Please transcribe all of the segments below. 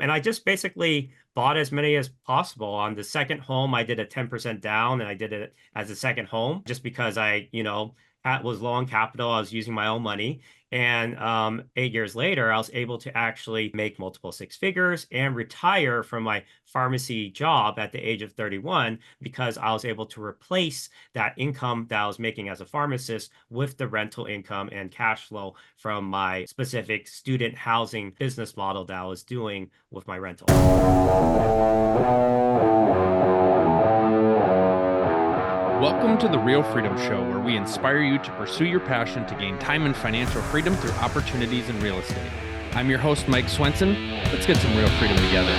And I just basically bought as many as possible. On the second home, I did a 10% down and I did it as a second home just because was low on capital. I was using my own money. And 8 years later, I was able to actually make multiple six figures and retire from my pharmacy job at the age of 31 because I was able to replace that income that I was making as a pharmacist with the rental income and cash flow from my specific student housing business model that I was doing with my rental. Welcome to the Real Freedom Show, where we inspire you to pursue your passion to gain time and financial freedom through opportunities in real estate. I'm your host, Mike Swenson. Let's get some real freedom together.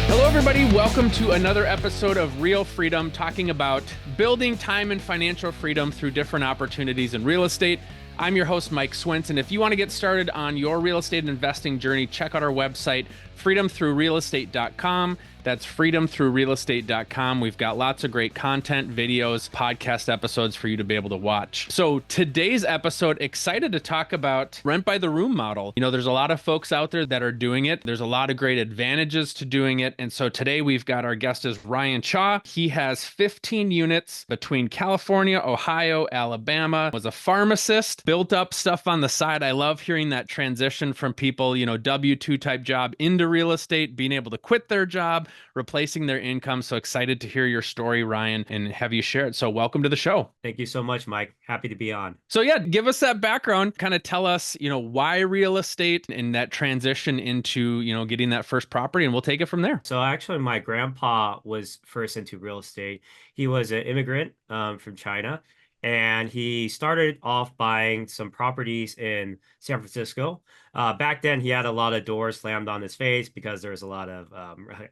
Hello, everybody. Welcome to another episode of Real Freedom, talking about building time and financial freedom through different opportunities in real estate. I'm your host, Mike Swenson. If you want to get started on your real estate investing journey, check out our website, freedomthroughrealestate.com. That's freedomthroughrealestate.com. We've got lots of great content, videos, podcast episodes for you to be able to watch. So today's episode, excited to talk about rent by the room model. You know, there's a lot of folks out there that are doing it. There's a lot of great advantages to doing it. And so today we've got our guest is Ryan Chaw. He has 15 units between California, Ohio, Alabama, was a pharmacist, built up stuff on the side. I love hearing that transition from people, you know, W-2 type job into real estate, being able to quit their job, replacing their income. So excited to hear your story, Ryan, and have you share it. So welcome to the show. Thank you so much, Mike. Happy to be on. So yeah, give us that background, kind of tell us, you know, why real estate and that transition into, you know, getting that first property, and we'll take it from there. So actually, my grandpa was first into real estate. He was an immigrant from China, and he started off buying some properties in San Francisco. Back then, he had a lot of doors slammed on his face because there was a lot of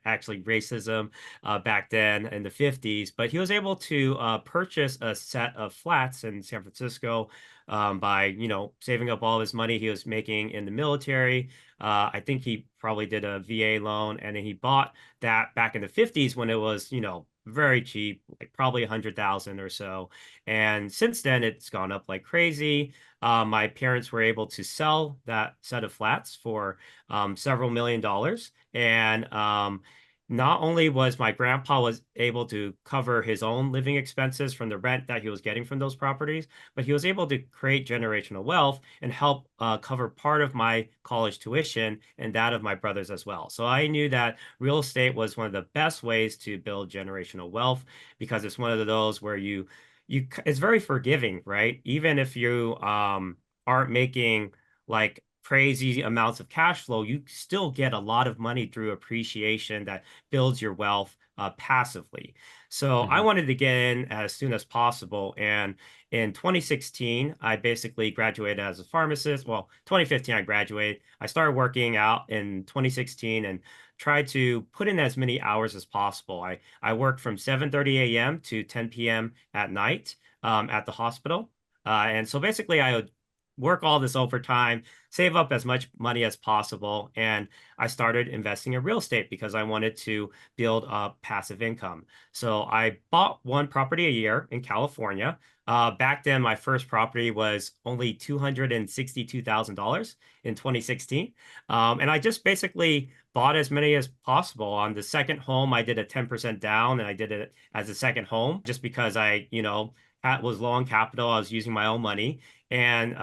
actually racism back then in the 50s. But he was able to purchase a set of flats in San Francisco by, you know, saving up all of his money he was making in the military. I think he probably did a VA loan, and then he bought that back in the 50s when it was, you know, very cheap, like probably 100,000 or so. And since then, it's gone up like crazy. My parents were able to sell that set of flats for several $1,000,000. And not only was my grandpa was able to cover his own living expenses from the rent that he was getting from those properties, but he was able to create generational wealth and help cover part of my college tuition and that of my brothers as well. So I knew that real estate was one of the best ways to build generational wealth because it's one of those where it's very forgiving, right? Even if you aren't making like crazy amounts of cash flow, you still get a lot of money through appreciation that builds your wealth passively. So I wanted to get in as soon as possible. And in 2016, I basically graduated as a pharmacist. Well, 2015, I graduated. I started working out in 2016 and tried to put in as many hours as possible. I worked from 7:30 a.m. to 10 p.m. at night at the hospital. And so basically, I would work all this overtime, save up as much money as possible. And I started investing in real estate because I wanted to build up passive income. So I bought one property a year in California. Back then, my first property was only $262,000 in 2016. And I just basically bought as many as possible. On the second home, I did a 10% down and I did it as a second home just because was low on capital. I was using my own money. And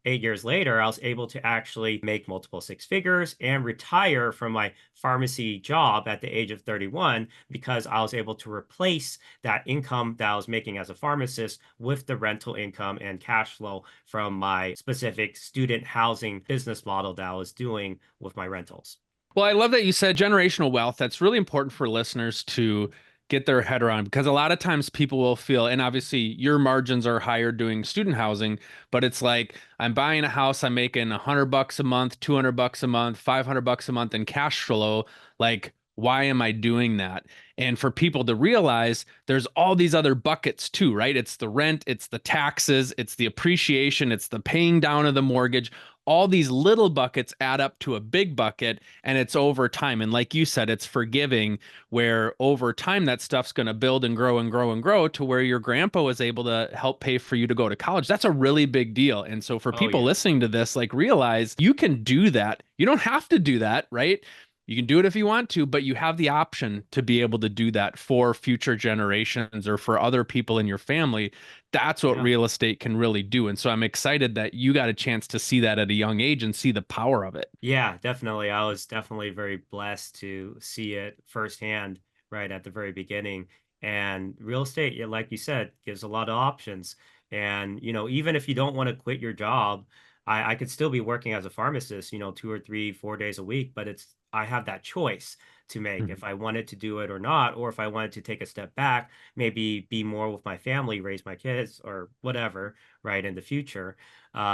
8 years later, I was able to actually make multiple six figures and retire from my pharmacy job at the age of 31 because I was able to replace that income that I was making as a pharmacist with the rental income and cash flow from my specific student housing business model that I was doing with my rentals. Well, I love that you said generational wealth. That's really important for listeners to get their head around, because a lot of times people will feel, and obviously your margins are higher doing student housing, but it's like, I'm buying a house, I'm making $100 a month, $200 a month, $500 a month in cash flow. Like, Why am I doing that? And for people to realize there's all these other buckets too, right? It's the rent, it's the taxes, it's the appreciation, it's the paying down of the mortgage. All these little buckets add up to a big bucket, and it's over time. And like you said, it's forgiving, where over time that stuff's going to build and grow and grow and grow to where your grandpa was able to help pay for you to go to college. That's a really big deal. And so for Oh people yeah. listening to this, like, realize you can do that. You don't have to do that, right? You can do it if you want to, but you have the option to be able to do that for future generations or for other people in your family. That's what Yeah. real estate can really do. And so I'm excited that you got a chance to see that at a young age and see the power of it. Yeah, definitely. I was definitely very blessed to see it firsthand right at the very beginning. And real estate, yeah, like you said, gives a lot of options. And, even if you don't want to quit your job, I could still be working as a pharmacist, 2 or 3, 4 days a week, but I have that choice to make Mhm. if I wanted to do it or not, or if I wanted to take a step back, maybe be more with my family, raise my kids or whatever, right, in the future.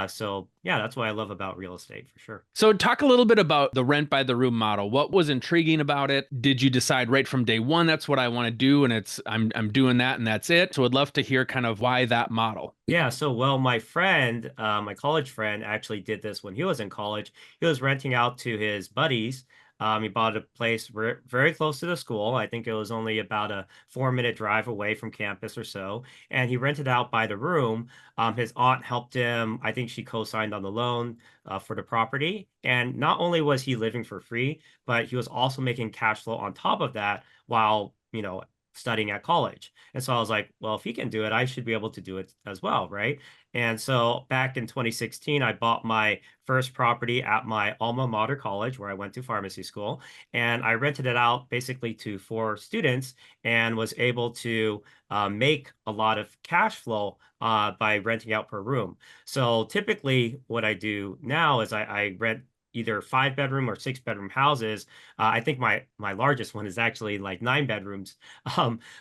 So yeah, that's what I love about real estate for sure. So talk a little bit about the rent by the room model. What was intriguing about it? Did you decide right from day one that's what I want to do and I'm doing that and that's it? So I'd love to hear kind of why that model. Yeah, so well, my friend, my college friend, actually did this when he was in college. He was renting out to his buddies. He bought a place very close to the school. I think it was only about a 4-minute drive away from campus or so. And he rented out by the room. His aunt helped him. I think she co-signed on the loan for the property. And not only was he living for free, but he was also making cash flow on top of that while, studying at college. And so I was like, well, if he can do it, I should be able to do it as well, right? And so back in 2016, I bought my first property at my alma mater college where I went to pharmacy school. And I rented it out basically to 4 students and was able to make a lot of cash flow by renting out per room. So typically, what I do now is I rent either 5 bedroom or 6 bedroom houses. I think my largest one is actually like 9 bedrooms.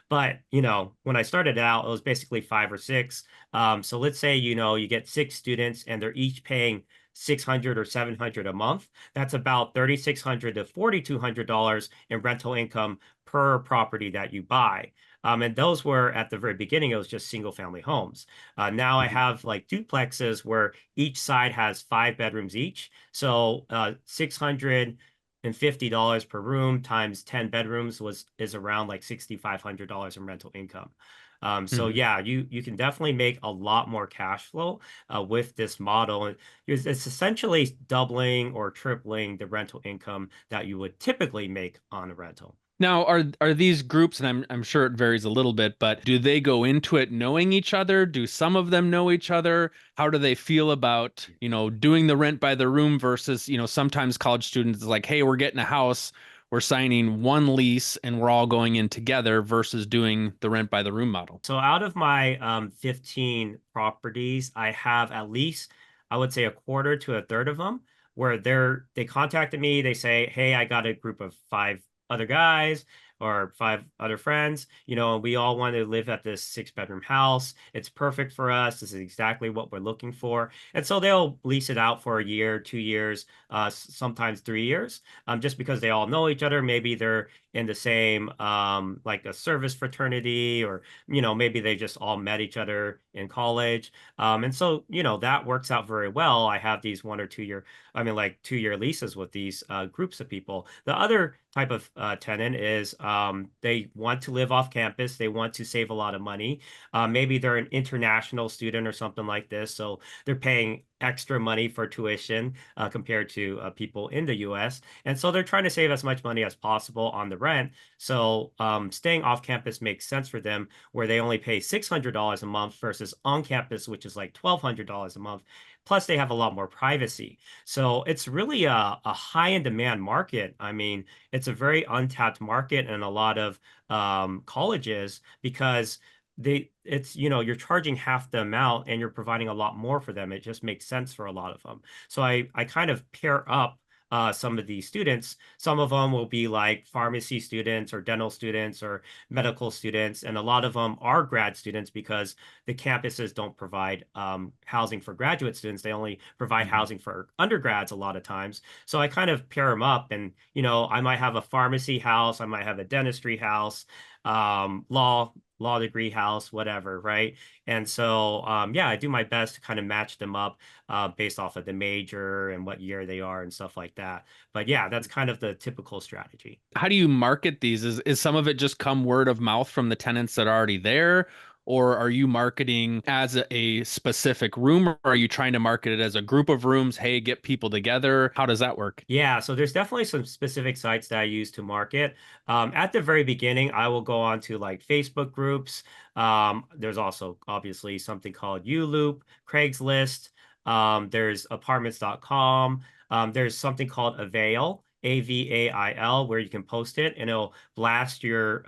But when I started out, it was basically 5 or 6. So let's say, you get 6 students and they're each paying 600 or 700 a month. That's about $3,600 to $4,200 in rental income per property that you buy. And those were at the very beginning, it was just single family homes. Now I Mhm. have like duplexes where each side has 5 bedrooms each. So 650 dollars per room times 10 bedrooms is around like $6,500 in rental income. So Mhm. yeah, you can definitely make a lot more cash flow with this model. And it's essentially doubling or tripling the rental income that you would typically make on a rental. Now, are these groups, and I'm sure it varies a little bit, but do they go into it knowing each other? Do some of them know each other? How do they feel about, doing the rent by the room versus, sometimes college students is like, hey, we're getting a house, we're signing one lease and we're all going in together versus doing the rent by the room model. So out of my 15 properties, I have at least, I would say, a quarter to a third of them where they contacted me. They say, "Hey, I got a group of 5 other guys or 5 other friends. And we all want to live at this 6 bedroom house. It's perfect for us. This is exactly what we're looking for." And so they'll lease it out for a year, 2 years, sometimes 3 years, just because they all know each other. Maybe they're in the same like a service fraternity, or maybe they just all met each other in college. And so that works out very well. I have these 1 or 2 year, I mean, like 2 year leases with these groups of people. The other type of tenant is they want to live off campus, they want to save a lot of money. Maybe they're an international student or something like this, so they're paying extra money for tuition compared to people in the US. And so they're trying to save as much money as possible on the rent. So staying off campus makes sense for them, where they only pay $600 a month versus on campus, which is like $1,200 a month. Plus, they have a lot more privacy. So it's really a high in demand market. I mean, it's a very untapped market in a lot of colleges because you're charging half the amount and you're providing a lot more for them. It just makes sense for a lot of them. So I kind of pair up some of these students. Some of them will be like pharmacy students or dental students or medical students, and a lot of them are grad students because the campuses don't provide housing for graduate students. They only provide Mhm. housing for undergrads a lot of times. So I kind of pair them up, and I might have a pharmacy house, I might have a dentistry house, law degree house, whatever, right? And so yeah, I do my best to kind of match them up based off of the major and what year they are and stuff like that. But yeah, that's kind of the typical strategy. How do you market these? Is some of it just come word of mouth from the tenants that are already there? Or are you marketing as a specific room, or are you trying to market it as a group of rooms? Hey, get people together. How does that work? Yeah, so there's definitely some specific sites that I use to market. At the very beginning, I will go on to like Facebook groups. There's also obviously something called Loop, Craigslist. There's apartments.com. There's something called Avail, Avail, where you can post it and it'll blast your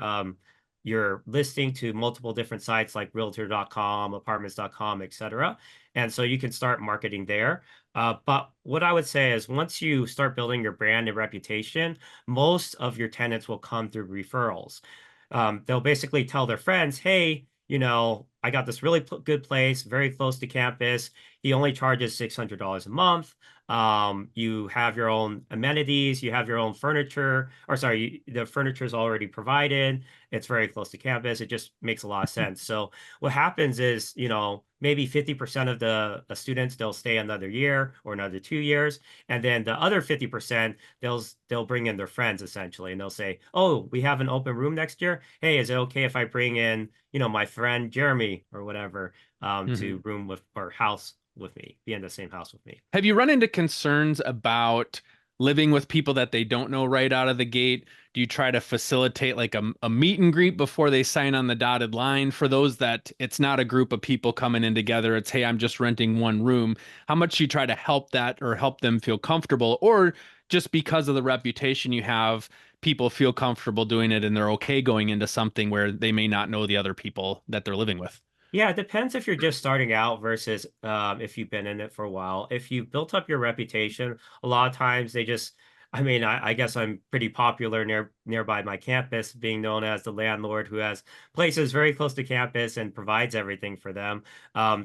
listing to multiple different sites like realtor.com, apartments.com, etc. And so you can start marketing there. But what I would say is once you start building your brand and reputation, most of your tenants will come through referrals. They'll basically tell their friends, hey, I got this really good place, very close to campus. He only charges $600 a month. You have your own amenities, you have your own furniture, or sorry, the furniture is already provided. It's very close to campus. It just makes a lot of sense. So what happens is, maybe 50% of the students, they'll stay another year or another 2 years. And then the other 50%, they'll bring in their friends essentially. And they'll say, oh, we have an open room next year. Hey, is it okay if I bring in, my friend Jeremy or whatever, to room with or house with me, be in the same house with me? Have you run into concerns about living with people that they don't know right out of the gate? Do you try to facilitate like a meet and greet before they sign on the dotted line for those that it's not a group of people coming in together? It's, hey, I'm just renting one room. How much you try to help that or help them feel comfortable? Or just because of the reputation you have, people feel comfortable doing it and they're okay going into something where they may not know the other people that they're living with? Yeah, it depends if you're just starting out versus if you've been in it for a while. If you've built up your reputation, a lot of times they just, I mean, I guess I'm pretty popular nearby my campus, being known as the landlord who has places very close to campus and provides everything for them.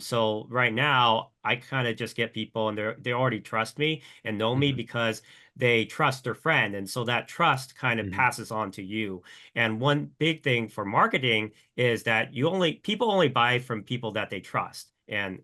So right now, I kind of just get people and they already trust me and know me Hmm. because they trust their friend, and so that trust kind of Hmm. passes on to you. And one big thing for marketing is that people only buy from people that they trust and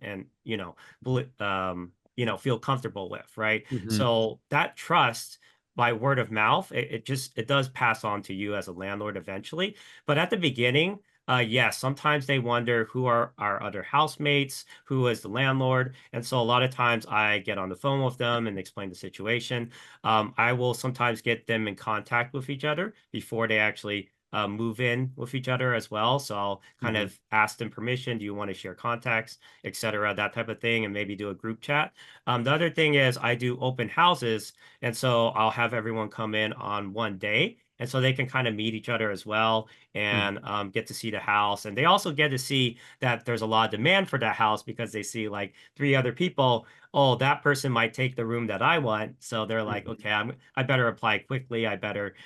feel comfortable with, right? Hmm. So that trust by word of mouth, it does pass on to you as a landlord eventually. But at the beginning, yes, sometimes they wonder who are our other housemates, who is the landlord. And so a lot of times I get on the phone with them and explain the situation. I will sometimes get them in contact with each other before they actually move in with each other as well. So I'll kind Hmm. of ask them permission. Do you want to share contacts, etc., that type of thing, and maybe do a group chat. The other thing is I do open houses, and so I'll have everyone come in on one day. And so they can kind of meet each other as well and get to see the house. And they also get to see that there's a lot of demand for that house because they see like three other people. Oh, that person might take the room that I want. So they're like, Hmm. okay, I better apply quickly. I better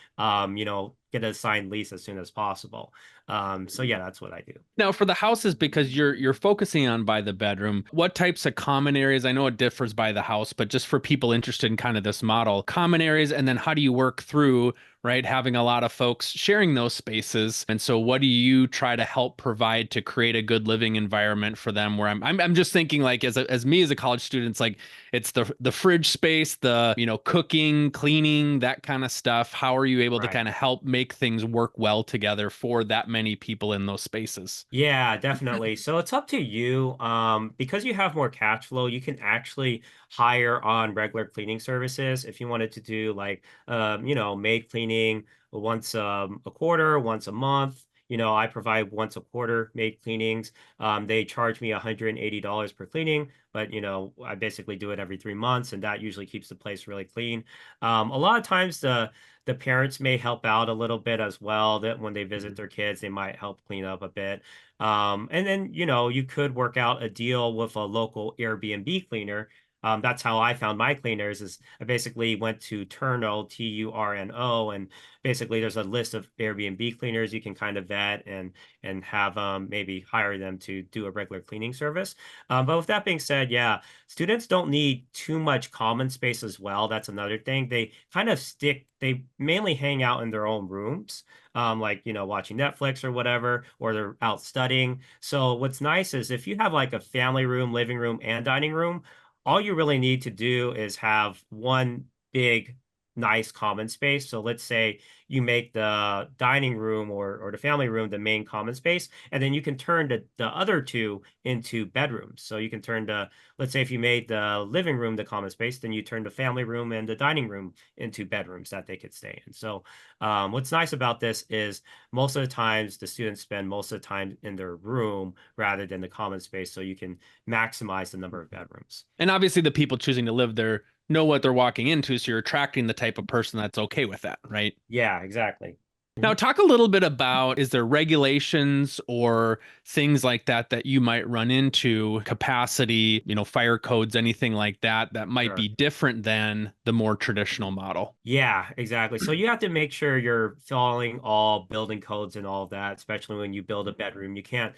get a signed lease as soon as possible. So yeah, that's what I do. Now, for the houses, because you're focusing on by the bedroom, what types of common areas? I know it differs by the house, but just for people interested in kind of this model, common areas, and then how do you work through, right, having a lot of folks sharing those spaces? And so, what do you try to help provide to create a good living environment for them? Where I'm just thinking like as me as a college student, it's like it's the fridge space, the cooking, cleaning, that kind of stuff. How are you able to Right. kind of help make things work well together for that many people in those spaces? Yeah, definitely. So it's up to you. Because you have more cash flow, you can actually hire on regular cleaning services. If you wanted to do like, maid cleaning once a quarter, once a month. I provide once a quarter maid cleanings. They charge me $180 per cleaning, but I basically do it every 3 months, and that usually keeps the place really clean. A lot of times the parents may help out a little bit as well. That when they visit Mhm. their kids, they might help clean up a bit. And then, you could work out a deal with a local Airbnb cleaner. That's how I found my cleaners. Is I basically went to Turno, Turno, and basically there's a list of Airbnb cleaners you can kind of vet and have maybe hire them to do a regular cleaning service. But with that being said, yeah, students don't need too much common space as well. That's another thing. They kind of stick. They mainly hang out in their own rooms, like watching Netflix or whatever, or they're out studying. So what's nice is if you have like a family room, living room, and dining room, all you really need to do is have one big, nice common space. So let's say you make the dining room or the family room the main common space, and then you can turn the other two into bedrooms. So you can turn let's say if you made the living room the common space, then you turn the family room and the dining room into bedrooms that they could stay in. So what's nice about this is most of the times the students spend most of the time in their room rather than the common space, so you can maximize the number of bedrooms. And obviously, the people choosing to live there know what they're walking into, so you're attracting the type of person that's okay with that, right? Yeah, exactly. Now, Mhm. talk a little bit about, is there regulations or things like that that you might run into, capacity, fire codes, anything like that that might Sure. be different than the more traditional model? Yeah, exactly. So you have to make sure you're following all building codes and all of that, especially when you build a bedroom. You can't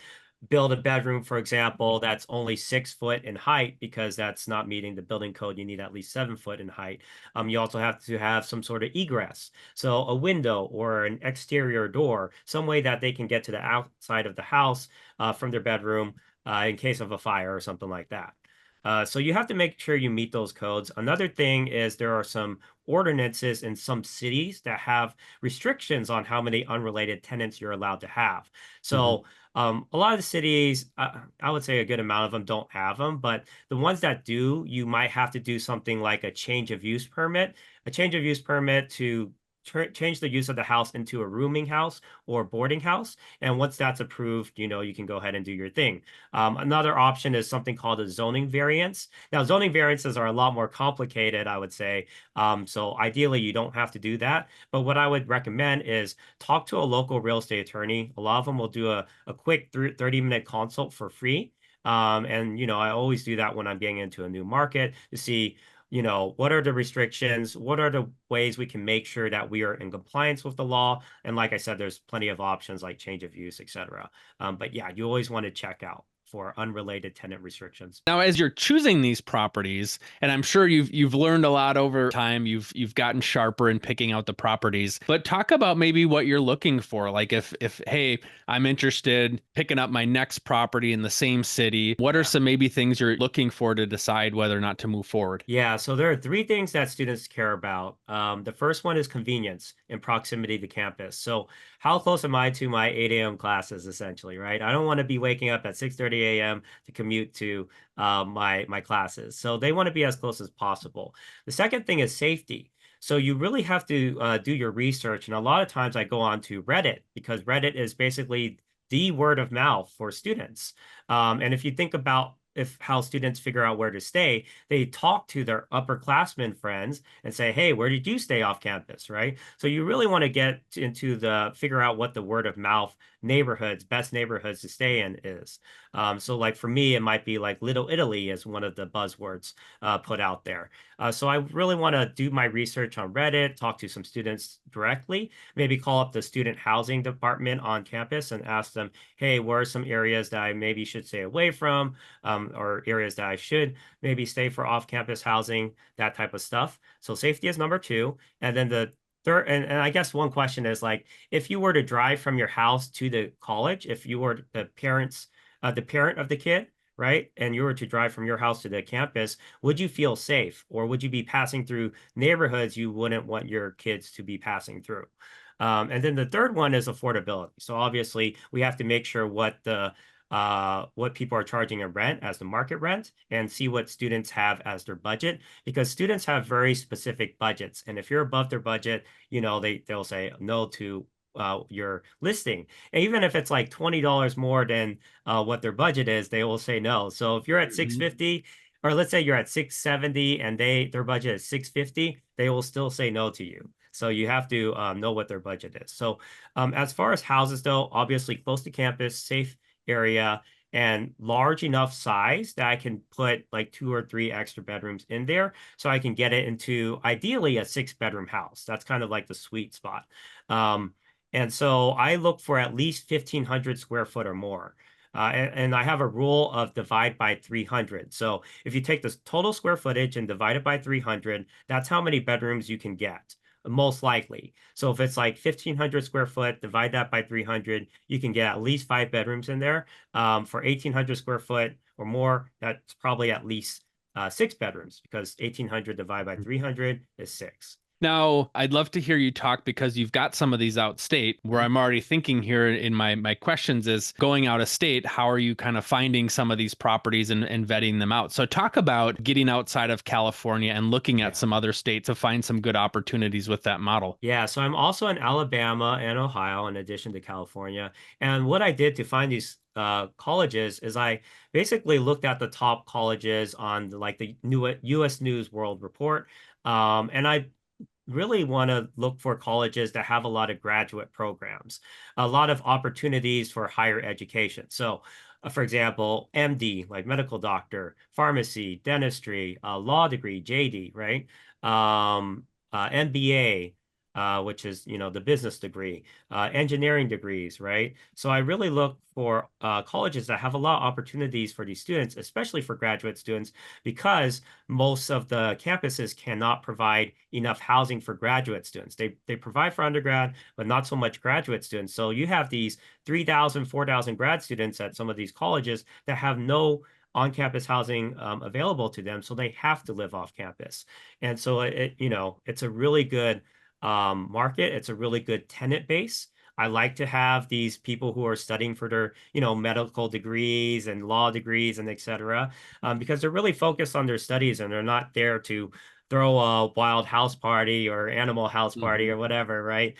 build a bedroom, for example, that's only 6 foot in height because that's not meeting the building code. You need at least 7 foot in height. You also have to have some sort of egress. So a window or an exterior door, some way that they can get to the outside of the house from their bedroom in case of a fire or something like that. So you have to make sure you meet those codes. Another thing is there are some ordinances in some cities that have restrictions on how many unrelated tenants you're allowed to have. Mhm. So a lot of the cities, I would say a good amount of them don't have them, but the ones that do, you might have to do something like a change of use permit, to change the use of the house into a rooming house or boarding house. And once that's approved, you can go ahead and do your thing. Another option is something called a zoning variance. Now, zoning variances are a lot more complicated, I would say. So ideally, you don't have to do that. But what I would recommend is talk to a local real estate attorney. A lot of them will do a quick 30-minute consult for free. And I always do that when I'm getting into a new market to see, what are the restrictions? What are the ways we can make sure that we are in compliance with the law? And like I said, there's plenty of options like change of use, etc. But yeah, you always want to check out for unrelated tenant restrictions. Now, as you're choosing these properties, and I'm sure you've learned a lot over time, you've gotten sharper in picking out the properties. But talk about maybe what you're looking for. Like if hey, I'm interested picking up my next property in the same city, what are Yeah. some maybe things you're looking for to decide whether or not to move forward? Yeah, so there are three things that students care about. The first one is convenience and proximity to campus. So, how close am I to my 8 a.m. classes, essentially, right? I don't want to be waking up at 6:30 a.m. to commute to my classes. So, they want to be as close as possible. The second thing is safety. So, you really have to do your research. And a lot of times I go on to Reddit because Reddit is basically the word of mouth for students. And if you think about if how students figure out where to stay, they talk to their upperclassmen friends and say, "Hey, where did you stay off campus?" Right? So you really want to get into the figure out what the word of mouth best neighborhoods to stay in is. So like for me, it might be like Little Italy is one of the buzzwords put out there. So I really want to do my research on Reddit, talk to some students directly, maybe call up the student housing department on campus and ask them, "Hey, where are some areas that I maybe should stay away from?" Or areas that I should maybe stay for off-campus housing, that type of stuff. So safety is number two. And then the third, and I guess one question is like, if you were to drive from your house to the college, if you were the parent of the kid, right, and you were to drive from your house to the campus, would you feel safe, or would you be passing through neighborhoods you wouldn't want your kids to be passing through? And then the third one is affordability. So obviously, we have to make sure what people are charging in rent as the market rent and see what students have as their budget because students have very specific budgets. And if you're above their budget, they'll say no to your listing. And even if it's like $20 more than what their budget is, they will say no. So if you're at Mhm. 650, or let's say you're at 670 and their budget is 650, they will still say no to you. So you have to know what their budget is. So as far as houses though, obviously close to campus, safe area, and large enough size that I can put like 2 or 3 extra bedrooms in there so I can get it into ideally a 6 bedroom house. That's kind of like the sweet spot. Um, and so I look for at least 1,500 square foot or more. And I have a rule of divide by 300. So if you take the total square footage and divide it by 300, that's how many bedrooms you can get, most likely. So if it's like 1,500 square foot, divide that by 300, you can get at least 5 bedrooms in there. For 1,800 square foot or more, that's probably at least 6 bedrooms because 1,800 divided by 300 is six. Now, I'd love to hear you talk because you've got some of these out state where I'm already thinking here in my questions is going out of state, how are you kind of finding some of these properties and vetting them out? So talk about getting outside of California and looking at Yeah. some other states to find some good opportunities with that model. Yeah, so I'm also in Alabama and Ohio in addition to California. And what I did to find these colleges is I basically looked at the top colleges on like the new US News World Report. And I really want to look for colleges that have a lot of graduate programs, a lot of opportunities for higher education. So, for example, MD, like medical doctor, pharmacy, dentistry, law degree, JD, right? MBA, which is, the business degree, engineering degrees, right? So I really look for colleges that have a lot of opportunities for these students, especially for graduate students, because most of the campuses cannot provide enough housing for graduate students. They provide for undergrad, but not so much graduate students. So you have these 3,000, 4,000 grad students at some of these colleges that have no on-campus housing available to them, so they have to live off campus. And so it's a really good market. It's a really good tenant base. I like to have these people who are studying for their, medical degrees and law degrees and et cetera, because they're really focused on their studies and they're not there to throw a wild house party or animal house party Mhm. or whatever, right?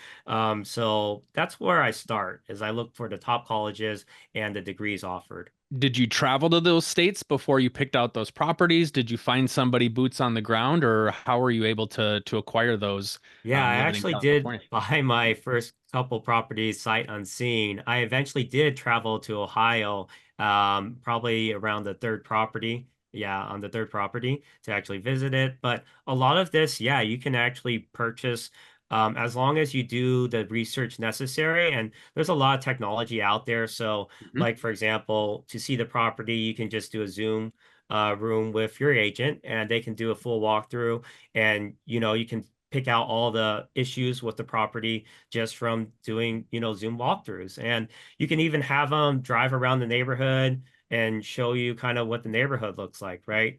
So that's where I start, is I look for the top colleges and the degrees offered. Did you travel to those states before you picked out those properties? Did you find somebody boots on the ground, or how were you able to acquire those Yeah, I living in actually did California? buy my first couple properties sight unseen. I eventually did travel to Ohio, probably around the third property. Yeah, on the third property to actually visit it. But a lot of this, yeah, you can actually purchase as long as you do the research necessary. And there's a lot of technology out there. So, Mhm. like for example, to see the property, you can just do a Zoom room with your agent, and they can do a full walkthrough. And you can pick out all the issues with the property just from doing, Zoom walkthroughs. And you can even have them drive around the neighborhood and show you kind of what the neighborhood looks like, right?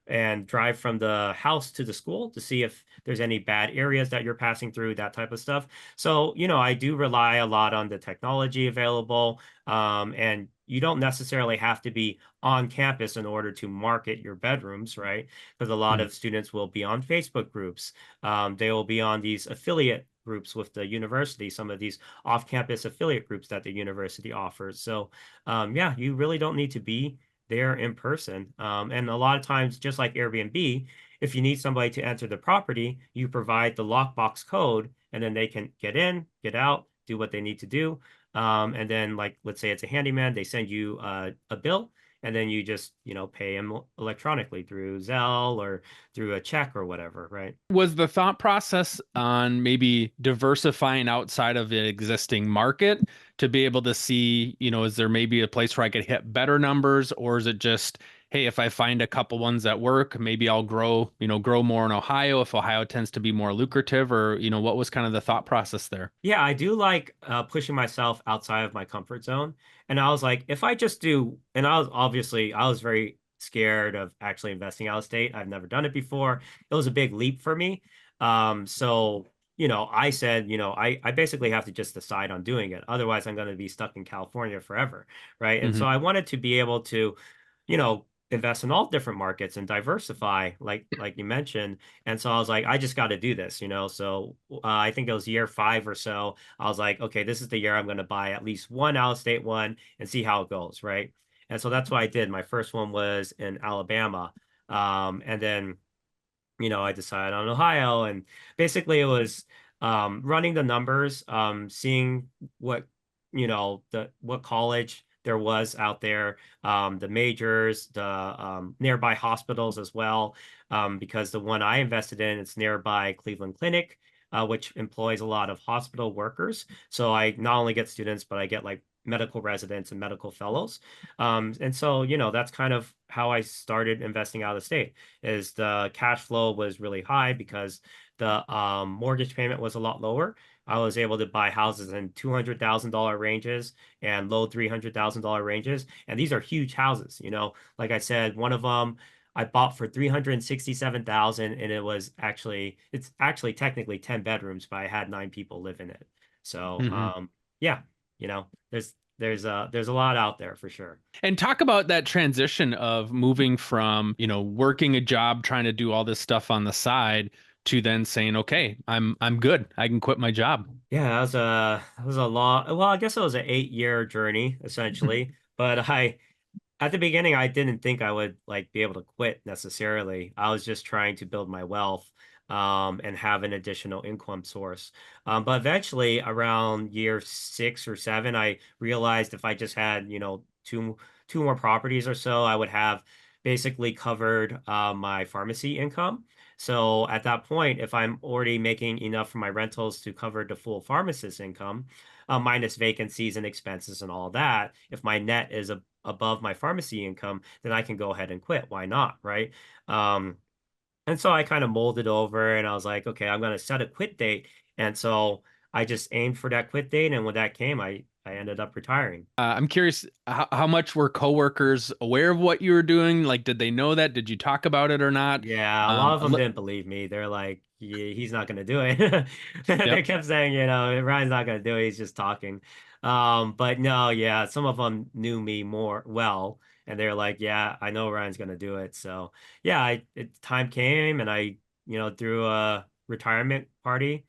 And drive from the house to the school to see if there's any bad areas that you're passing through, that type of stuff. So, I do rely a lot on the technology available. And you don't necessarily have to be on campus in order to market your bedrooms, right? Because a lot Mhm. of students will be on Facebook groups. They will be on these affiliate groups with the university, some of these off-campus affiliate groups that the university offers. So, yeah, you really don't need to be there in person. And a lot of times, just like Airbnb, if you need somebody to enter the property, you provide the lockbox code, and then they can get in, get out, do what they need to do. And then, like, let's say it's a handyman, they send you a bill, and then you just, pay them electronically through Zelle or through a check or whatever, right? Was the thought process on maybe diversifying outside of the existing market to be able to see, is there maybe a place where I could hit better numbers, or is it just, hey, if I find a couple ones that work, maybe I'll grow more in Ohio if Ohio tends to be more lucrative, or, what was kind of the thought process there? Yeah, I do like pushing myself outside of my comfort zone. And I was like, if I just do, and I was very scared of actually investing out of state. I've never done it before. It was a big leap for me. So, I said, I basically have to just decide on doing it. Otherwise, I'm going to be stuck in California forever. Right. And so Hmm. I wanted to be able to, you know, invest in all different markets and diversify, like you mentioned. And so I was like, I just got to do this. So I think it was year 5 or so. I was like, okay, this is the year I'm going to buy at least one out of state one and see how it goes, right? And so that's what I did. My first one was in Alabama. And then I decided on Ohio, and basically it was running the numbers, seeing what, the what college there was out there, the majors, the nearby hospitals as well, because the one I invested in, it's nearby Cleveland Clinic, which employs a lot of hospital workers. So I not only get students, but I get like medical residents and medical fellows. And so, that's kind of how I started investing out of state, is the cash flow was really high because the mortgage payment was a lot lower. I was able to buy houses in $200,000 ranges and low $300,000 ranges. And these are huge houses, Like I said, one of them I bought for 367,000 and it's actually technically 10 bedrooms, but I had 9 people live in it. So, Hmm. yeah, there's a lot out there for sure. And talk about that transition of moving from, working a job, trying to do all this stuff on the side to then saying, okay, I'm good. I can quit my job. Yeah, that was a long, well, I guess it was an 8-year journey essentially, but at the beginning, I didn't think I would like be able to quit necessarily. I was just trying to build my wealth, and have an additional income source. But eventually, around year 6 or 7, I realized if I just had, two more properties or so, I would have basically covered my pharmacy income. So at that point, if I'm already making enough from my rentals to cover the full pharmacist income, minus vacancies and expenses and all that, if my net is above my pharmacy income, then I can go ahead and quit. Why not? Right. And so I kind of molded over and I was like, okay, I'm going to set a quit date. And so I just aimed for that quit date. And when that came, I ended up retiring. I'm curious, how much were coworkers aware of what you were doing? Like, did they know that? Did you talk about it or not? Yeah, a lot of them didn't believe me. They're like, yeah, he's not going to do it. They Yep. kept saying, Ryan's not going to do it. He's just talking. But no, yeah, some of them knew me more well, and they're like, yeah, I know Ryan's going to do it. So yeah, time came, and threw a retirement party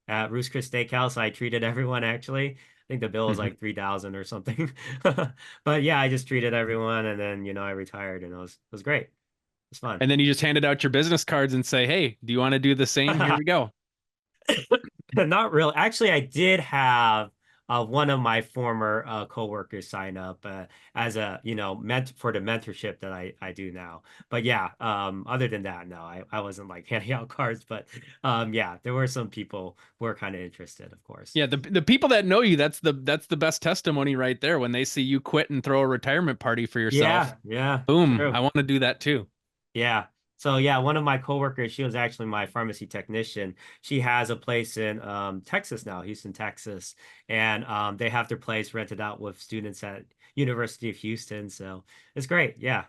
at Roost Chris Steakhouse. I treated everyone actually. I think the bill was Mhm. like 3,000 or something. But yeah, I just treated everyone, and then I retired, and it was great. It's fun. And then you just handed out your business cards and say, "Hey, do you want to do the same? Here we go." Not really. Actually, I did have one of my former coworkers sign up as a, for the mentorship that I do now. But yeah, other than that, no, I wasn't like handing out cards. But yeah, there were some people who were kind of interested, of course. Yeah, the people that know you, that's the best testimony right there. When they see you quit and throw a retirement party for yourself, Yeah, yeah, boom, I true. want to do that too. Yeah. So yeah, one of my coworkers, she was actually my pharmacy technician. She has a place in Texas now, Houston, Texas, and they have their place rented out with students at University of Houston. So it's great. Yeah.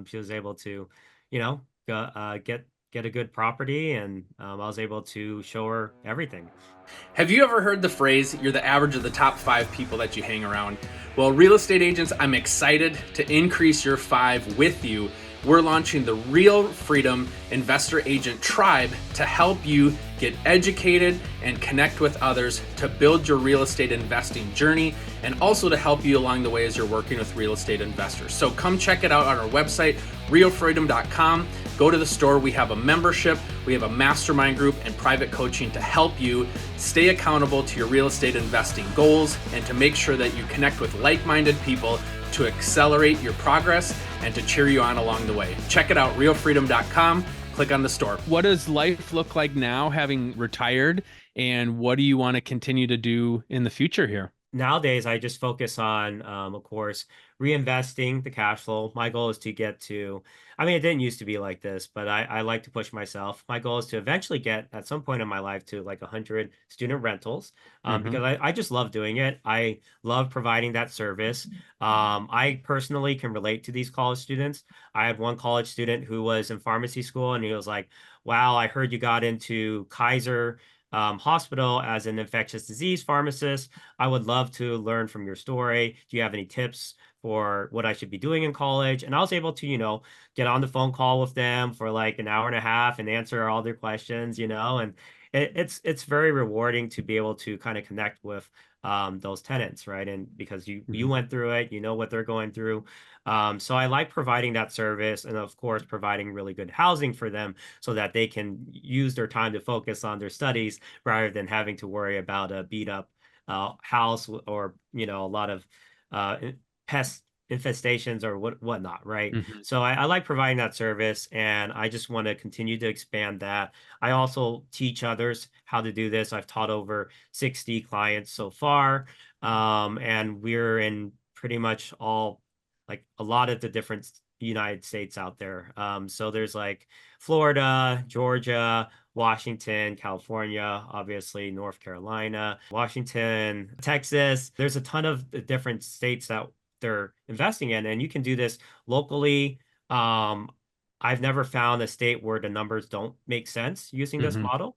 She was able to, get a good property, and I was able to show her everything. Have you ever heard the phrase, you're the average of the top 5 people that you hang around? Well, real estate agents, I'm excited to increase your 5 with you. We're launching the Real Freedom Investor Agent Tribe to help you get educated and connect with others to build your real estate investing journey, and also to help you along the way as you're working with real estate investors. So come check it out on our website, realfreedom.com. Go to the store. We have a membership, we have a mastermind group, and private coaching to help you stay accountable to your real estate investing goals and to make sure that you connect with like-minded people to accelerate your progress and to cheer you on along the way. Check it out, realfreedom.com. Click on the store. What does life look like now, having retired, and what do you want to continue to do in the future here? Nowadays, I just focus on, of course, reinvesting the cash flow. My goal is to get to, I mean, it didn't used to be like this, but I like to push myself. My goal is to eventually get at some point in my life to like 100 student rentals, Hmm. because I just love doing it. I love providing that service. I personally can relate to these college students. I had one college student who was in pharmacy school, and he was like, wow, I heard you got into Kaiser hospital as an infectious disease pharmacist. I would love to learn from your story. Do you have any tips for what I should be doing in college? And I was able to, get on the phone call with them for like an hour and a half and answer all their questions, and it's very rewarding to be able to kind of connect with those tenants, right? And because you Hmm. went through it, you know what they're going through. So I like providing that service, and of course providing really good housing for them so that they can use their time to focus on their studies rather than having to worry about a beat up house or a lot of uh, pest infestations or whatnot, right? Hmm. So I like providing that service, and I just want to continue to expand that. I also teach others how to do this. I've taught over 60 clients so far, and we're in pretty much all, like, a lot of the different United States out there. So there's like Florida, Georgia, Washington, California, obviously North Carolina, Washington, Texas. There's a ton of the different states that they're investing in, and you can do this locally. Um, I've never found a state where the numbers don't make sense using this Hmm. model.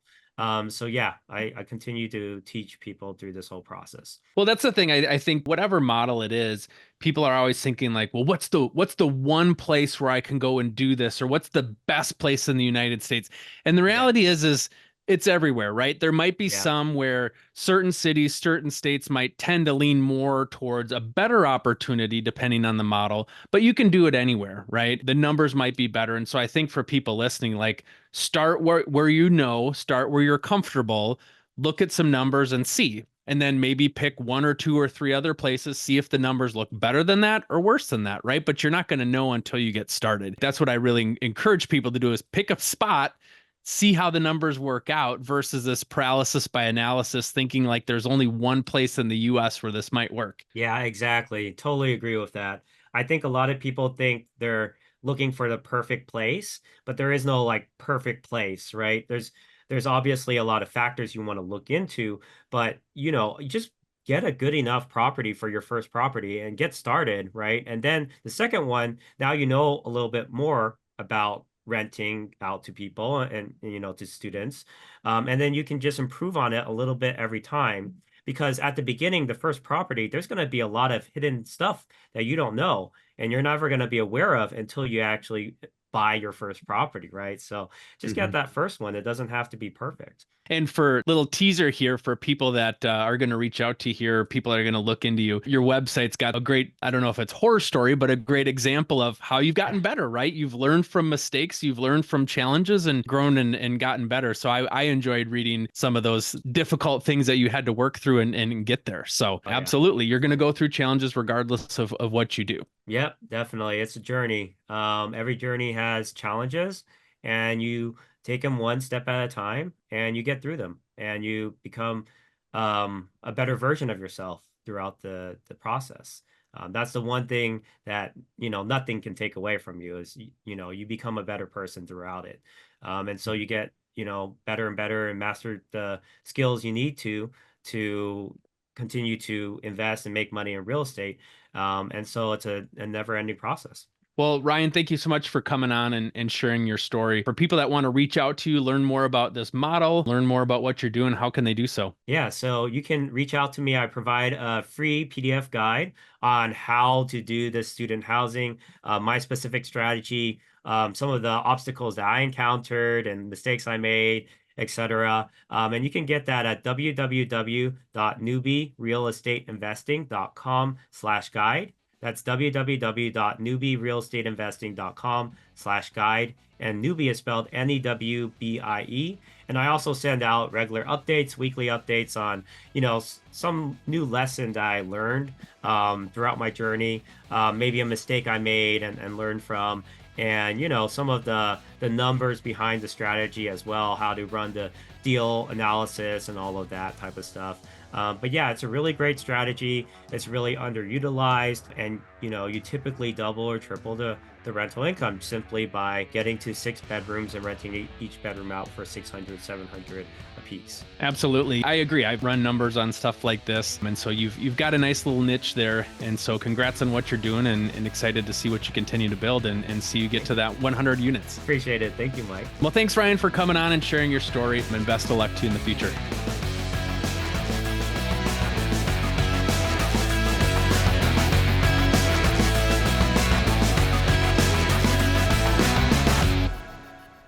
So yeah, I continue to teach people through this whole process. Well, that's the thing. I think whatever model it is, people are always thinking like, well, what's the one place where I can go and do this, or what's the best place in the United States? And the Yeah, reality is it's everywhere, right? There might be yeah, some where certain cities, certain states might tend to lean more towards a better opportunity depending on the model, but you can do it anywhere, right? The numbers might be better. And so I think for people listening, like start where you know, start where you're comfortable, look at some numbers and see, and then maybe pick one or two or three other places, see if the numbers look better than that or worse than that, right? But you're not going to know until you get started. That's what I really encourage people to do, is pick a spot, see how the numbers work out, versus this paralysis by analysis, thinking like there's only one place in the US where this might work. yeah, exactly. Totally agree with that. I think a lot of people think they're looking for the perfect place, but there is no like perfect place, right? There's obviously a lot of factors you want to look into, but you just get a good enough property for your first property and get started, right? And then the second one, now you know a little bit more about renting out to people and to students. And then you can just improve on it a little bit every time, because at the beginning, the first property, there's going to be a lot of hidden stuff that you don't know and you're never going to be aware of until you actually buy your first property, right? So just get Mhm. that first one. It doesn't have to be perfect. And for little teaser here for people that are going to reach out to you here, people that are going to look into you, your website's got a great, I don't know if it's horror story, but a great example of how you've gotten better, right? You've learned from mistakes, you've learned from challenges and grown and gotten better. So I enjoyed reading some of those difficult things that you had to work through and get there. So Oh yeah. absolutely, you're going to go through challenges regardless of what you do. Yep, definitely. It's a journey. Every journey has challenges, and you take them one step at a time, and you get through them, and you become a better version of yourself throughout the process. That's the one thing that nothing can take away from you is you become a better person throughout it, and so you get better and better and master the skills you need to continue to invest and make money in real estate. And so it's a never-ending process. Well, Ryan, thank you so much for coming on and sharing your story. For people that want to reach out to you, learn more about this model, learn more about what you're doing, how can they do so? Yeah, so you can reach out to me. I provide a free PDF guide on how to do this student housing, my specific strategy, some of the obstacles that I encountered and mistakes I made, etc. And you can get that at www.newbierealestateinvesting.com/guide. That's www.newbierealestateinvesting.com/guide. And newbie is spelled Newbie. And I also send out regular updates, weekly updates on, some new lesson that I learned throughout my journey, maybe a mistake I made and learned from, and some of the numbers behind the strategy as well, how to run the deal analysis and all of that type of stuff. But yeah, it's a really great strategy. It's really underutilized, and you typically double or triple the rental income simply by getting to 6 bedrooms and renting each bedroom out for 600, 700 a piece. Absolutely. I agree. I've run numbers on stuff like this. And so you've got a nice little niche there. And so congrats on what you're doing, and excited to see what you continue to build and see you get to that 100 units. Appreciate it. Thank you, Mike. Well, thanks, Ryan, for coming on and sharing your story, and best of luck to you in the future.